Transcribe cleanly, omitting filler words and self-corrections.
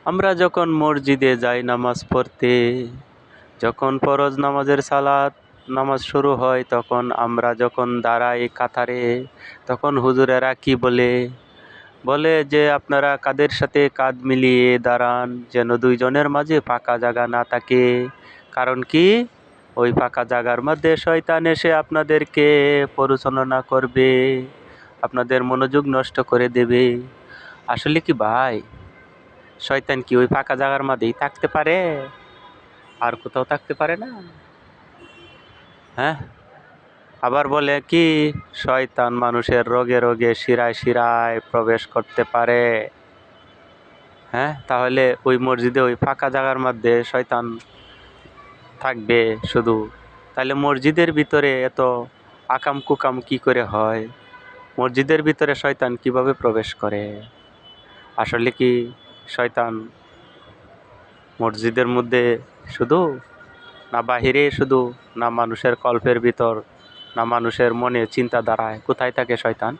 আমরা যখন মসজিদে যাই নামাজ পড়তে, যখন ফরজ নামাজের সালাত নামাজ শুরু হয়, তখন আমরা যখন দাঁড়াই কাতারে, তখন হুজুরেরা কি বলে? বলে যে আপনারা কাঁধের সাথে কাঁধ মিলিয়ে দাঁড়ান, যেন দুইজনের মাঝে ফাঁকা জায়গা না থাকে। কারণ কি? ওই ফাঁকা জায়গার মধ্যে শয়তান এসে আপনাদেরকে পরিচালনা করবে, আপনাদের মনোযোগ নষ্ট করে দেবে। আসলে কি ভাই, শয়তান কি ওই ফাঁকা জায়গার মধ্যেই থাকতে পারে? আর কোথাও থাকতে পারে না? হ্যাঁ। আবার বলে কি, শয়তান মানুষের রোগে রোগে শিরায় শিরায় প্রবেশ করতে পারে। হ্যাঁ, তাহলে ওই মসজিদে ওই ফাঁকা জায়গার মধ্যে শয়তান থাকবে শুধু? তাহলে মসজিদের ভিতরে এত আকাম কুকাম কি করে হয়? মসজিদের ভিতরে শয়তান কিভাবে প্রবেশ করে? আসলে কি শয়তান মসজিদের মধ্যে শুধু, না বাহিরে শুধু, না মানুষের কল্পের ভিতর, না মানুষের মনে চিন্তাধারায়? কোথায় থাকে শয়তান?